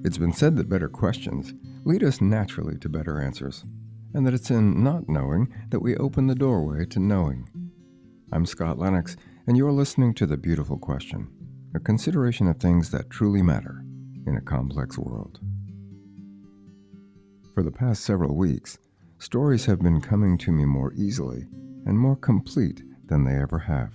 It's been said that better questions lead us naturally to better answers, and that it's in not knowing that we open the doorway to knowing. I'm Scott Lennox, and you're listening to The Beautiful Question, a consideration of things that truly matter in a complex world. For the past several weeks, stories have been coming to me more easily and more complete than they ever have.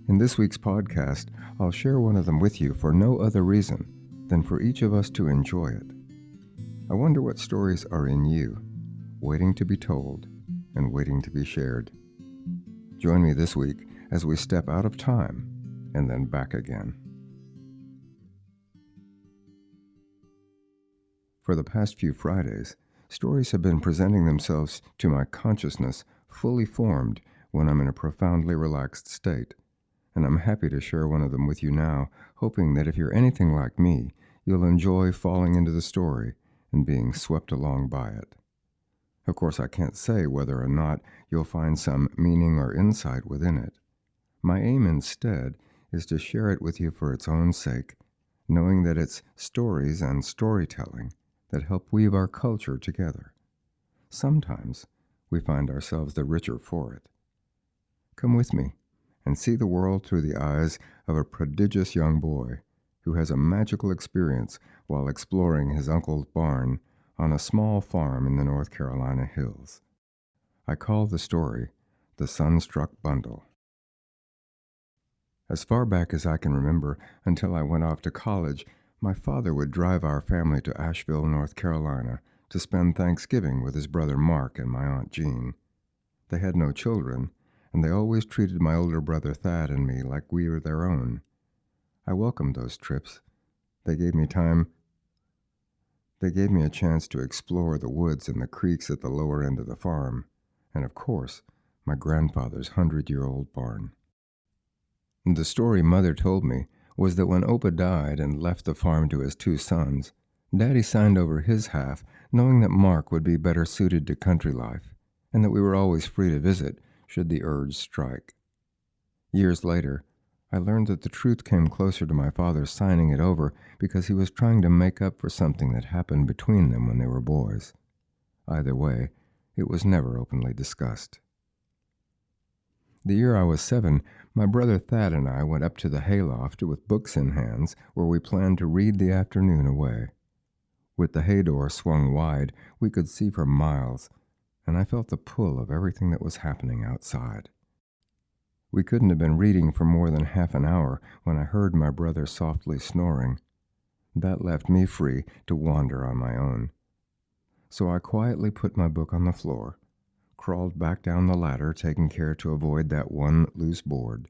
In this week's podcast, I'll share one of them with you for no other reason than for each of us to enjoy it. I wonder what stories are in you, waiting to be told and waiting to be shared. Join me this week as we step out of time and then back again. For the past few Fridays, stories have been presenting themselves to my consciousness fully formed when I'm in a profoundly relaxed state. And I'm happy to share one of them with you now, hoping that if you're anything like me, you'll enjoy falling into the story and being swept along by it. Of course, I can't say whether or not you'll find some meaning or insight within it. My aim instead is to share it with you for its own sake, knowing that it's stories and storytelling that help weave our culture together. Sometimes we find ourselves the richer for it. Come with me and see the world through the eyes of a prodigious young boy who has a magical experience while exploring his uncle's barn on a small farm in the North Carolina hills. I call the story The Sunstruck Bundle. As far back as I can remember, until I went off to college, my father would drive our family to Asheville, North Carolina, to spend Thanksgiving with his brother Mark and my Aunt Jean. They had no children, and they always treated my older brother Thad and me like we were their own. I welcomed those trips. They gave me a chance to explore the woods and the creeks at the lower end of the farm, and of course, my grandfather's 100-year-old barn. The story Mother told me was that when Opa died and left the farm to his two sons, Daddy signed over his half, knowing that Mark would be better suited to country life, and that we were always free to visit should the urge strike. Years later, I learned that the truth came closer to my father signing it over because he was trying to make up for something that happened between them when they were boys. Either way, it was never openly discussed. The year I was 7, my brother Thad and I went up to the hayloft with books in hands where we planned to read the afternoon away. With the hay door swung wide, we could see for miles, and I felt the pull of everything that was happening outside. We couldn't have been reading for more than half an hour when I heard my brother softly snoring. That left me free to wander on my own. So I quietly put my book on the floor, crawled back down the ladder, taking care to avoid that one loose board,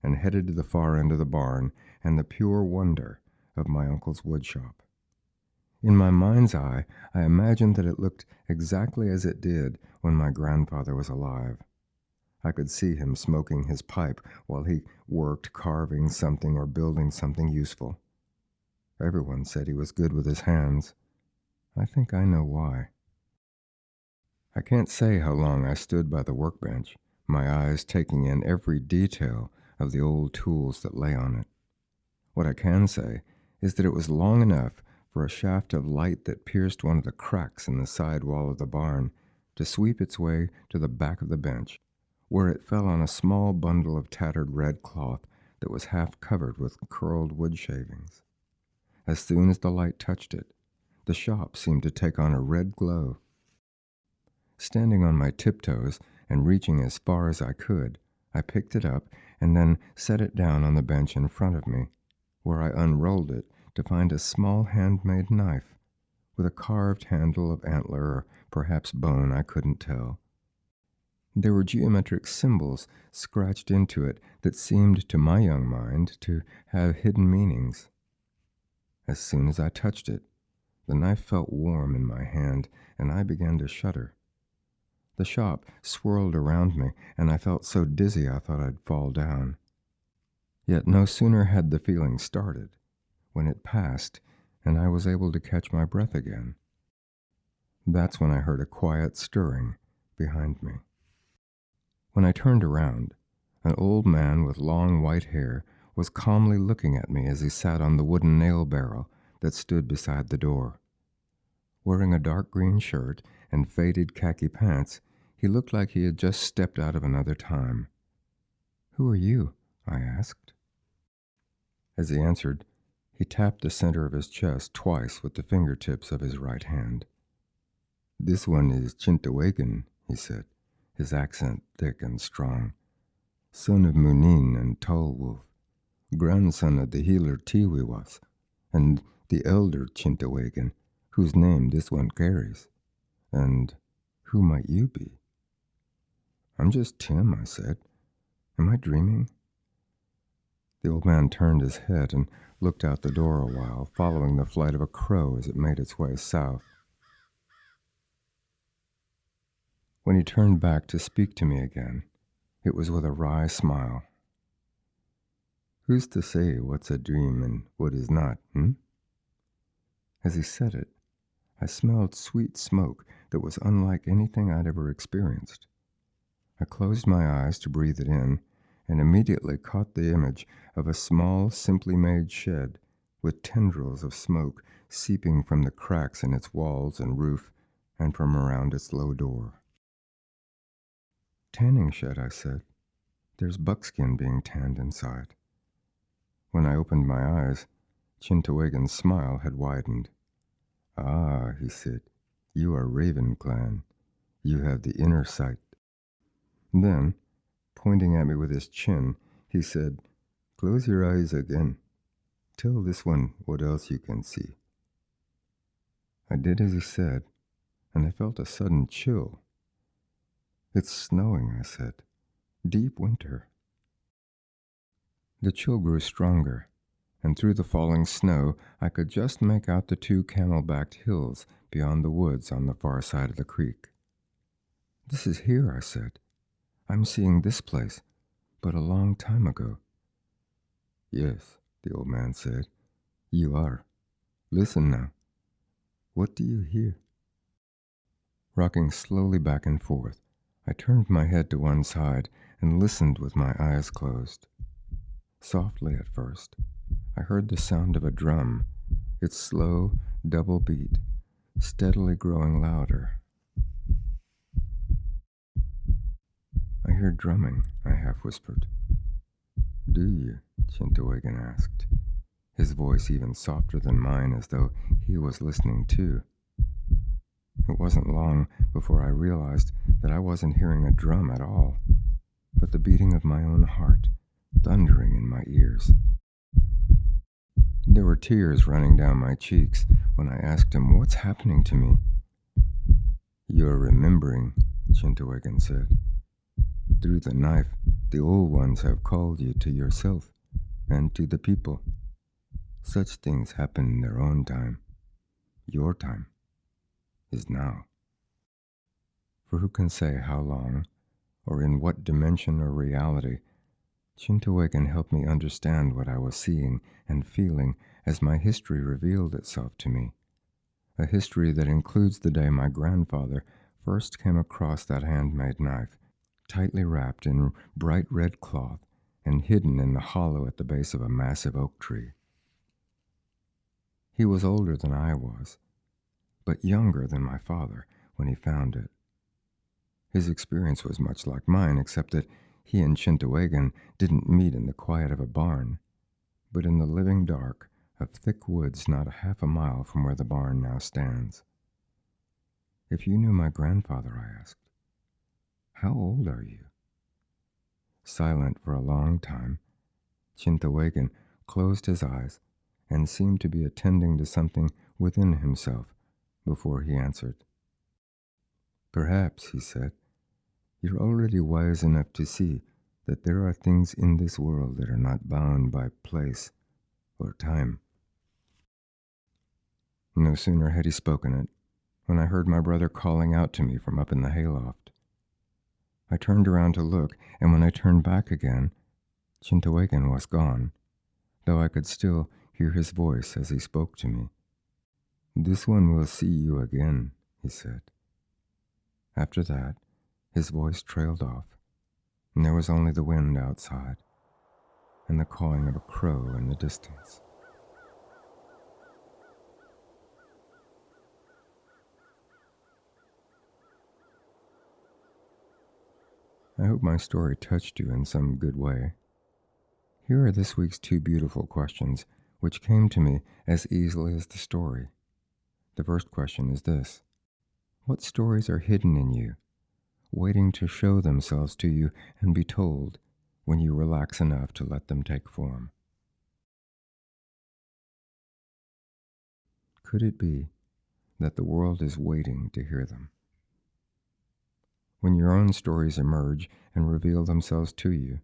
and headed to the far end of the barn and the pure wonder of my uncle's woodshop. In my mind's eye, I imagined that it looked exactly as it did when my grandfather was alive. I could see him smoking his pipe while he worked carving something or building something useful. Everyone said he was good with his hands. I think I know why. I can't say how long I stood by the workbench, my eyes taking in every detail of the old tools that lay on it. What I can say is that it was long enough for a shaft of light that pierced one of the cracks in the side wall of the barn to sweep its way to the back of the bench, where it fell on a small bundle of tattered red cloth that was half covered with curled wood shavings. As soon as the light touched it, the shop seemed to take on a red glow. Standing on my tiptoes and reaching as far as I could, I picked it up and then set it down on the bench in front of me, where I unrolled it to find a small handmade knife with a carved handle of antler or perhaps bone, I couldn't tell. There were geometric symbols scratched into it that seemed to my young mind to have hidden meanings. As soon as I touched it, the knife felt warm in my hand, and I began to shudder. The shop swirled around me, and I felt so dizzy I thought I'd fall down. Yet no sooner had the feeling started when it passed, and I was able to catch my breath again. That's when I heard a quiet stirring behind me. When I turned around, an old man with long white hair was calmly looking at me as he sat on the wooden nail barrel that stood beside the door. Wearing a dark green shirt and faded khaki pants, he looked like he had just stepped out of another time. "Who are you?" I asked. As he answered, he tapped the center of his chest twice with the fingertips of his right hand. "This one is Chintawagan," he said, his accent thick and strong. "Son of Munin and Tall Wolf, grandson of the healer Tiwiwas, and the elder Chintawagan, whose name this one carries. And who might you be?" "I'm just Tim," I said. "Am I dreaming?" The old man turned his head and looked out the door a while, following the flight of a crow as it made its way south. When he turned back to speak to me again, it was with a wry smile. "Who's to say what's a dream and what is not, hmm?" As he said it, I smelled sweet smoke that was unlike anything I'd ever experienced. I closed my eyes to breathe it in, and immediately caught the image of a small, simply made shed with tendrils of smoke seeping from the cracks in its walls and roof and from around its low door. "Tanning shed," I said. "There's buckskin being tanned inside." When I opened my eyes, Chintawagan's smile had widened. "Ah," he said, "you are Raven Clan. You have the inner sight." Then, pointing at me with his chin, he said, "Close your eyes again. Tell this one what else you can see." I did as he said, and I felt a sudden chill. "It's snowing," I said. "Deep winter." The chill grew stronger, and through the falling snow I could just make out the 2 camel-backed hills beyond the woods on the far side of the creek. "This is here," I said. "I'm seeing this place, but a long time ago." "Yes," the old man said, "you are. Listen now. What do you hear?" Rocking slowly back and forth, I turned my head to one side and listened with my eyes closed. Softly at first, I heard the sound of a drum, its slow, double beat, steadily growing louder. "I hear drumming," I half whispered. "Do you?" Chintawagan asked, his voice even softer than mine, as though he was listening too. It wasn't long before I realized that I wasn't hearing a drum at all, but the beating of my own heart, thundering in my ears. There were tears running down my cheeks when I asked him, "What's happening to me?" "You're remembering," Chintawagan said. "Through the knife, the old ones have called you to yourself and to the people. Such things happen in their own time. Your time is now." For who can say how long, or in what dimension or reality, Chintawagan helped me understand what I was seeing and feeling as my history revealed itself to me. A history that includes the day my grandfather first came across that handmade knife, tightly wrapped in bright red cloth and hidden in the hollow at the base of a massive oak tree. He was older than I was, but younger than my father when he found it. His experience was much like mine, except that he and Chintawagan didn't meet in the quiet of a barn, but in the living dark of thick woods not a half a mile from where the barn now stands. "If you knew my grandfather," I asked, "how old are you?" Silent for a long time, Chintawagan closed his eyes and seemed to be attending to something within himself before he answered. "Perhaps," he said, "you're already wise enough to see that there are things in this world that are not bound by place or time." No sooner had he spoken it when I heard my brother calling out to me from up in the hayloft. I turned around to look, and when I turned back again, Chintawagan was gone, though I could still hear his voice as he spoke to me. "This one will see you again," he said. After that, his voice trailed off, and there was only the wind outside and the cawing of a crow in the distance. I hope my story touched you in some good way. Here are this week's 2 beautiful questions, which came to me as easily as the story. The first question is this: what stories are hidden in you, waiting to show themselves to you and be told when you relax enough to let them take form? Could it be that the world is waiting to hear them? When your own stories emerge and reveal themselves to you,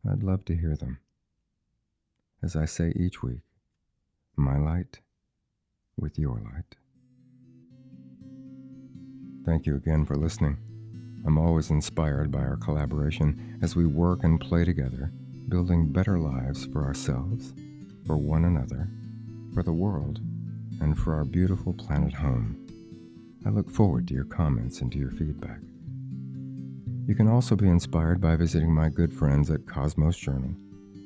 I'd love to hear them. As I say each week, my light with your light. Thank you again for listening. I'm always inspired by our collaboration as we work and play together, building better lives for ourselves, for one another, for the world, and for our beautiful planet home. I look forward to your comments and to your feedback. You can also be inspired by visiting my good friends at Cosmos Journal,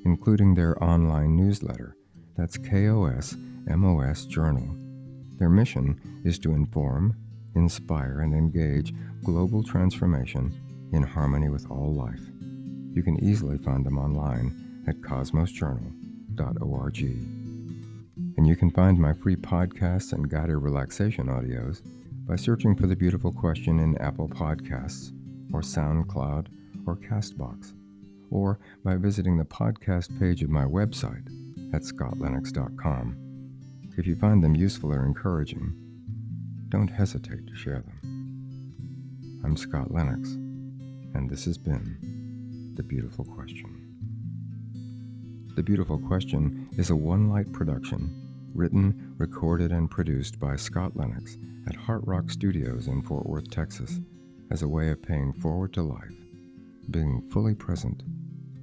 including their online newsletter. That's KOSMOS Journal. Their mission is to inform, inspire, and engage global transformation in harmony with all life. You can easily find them online at cosmosjournal.org. And you can find my free podcasts and guided relaxation audios by searching for The Beautiful Question in Apple Podcasts, or SoundCloud, or CastBox, or by visiting the podcast page of my website at scottlennox.com. If you find them useful or encouraging, don't hesitate to share them. I'm Scott Lennox, and this has been The Beautiful Question. The Beautiful Question is a One Light production, written, recorded, and produced by Scott Lennox at Heart Rock Studios in Fort Worth, Texas, as a way of paying forward to life, being fully present,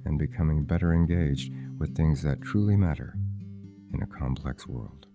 and becoming better engaged with things that truly matter in a complex world.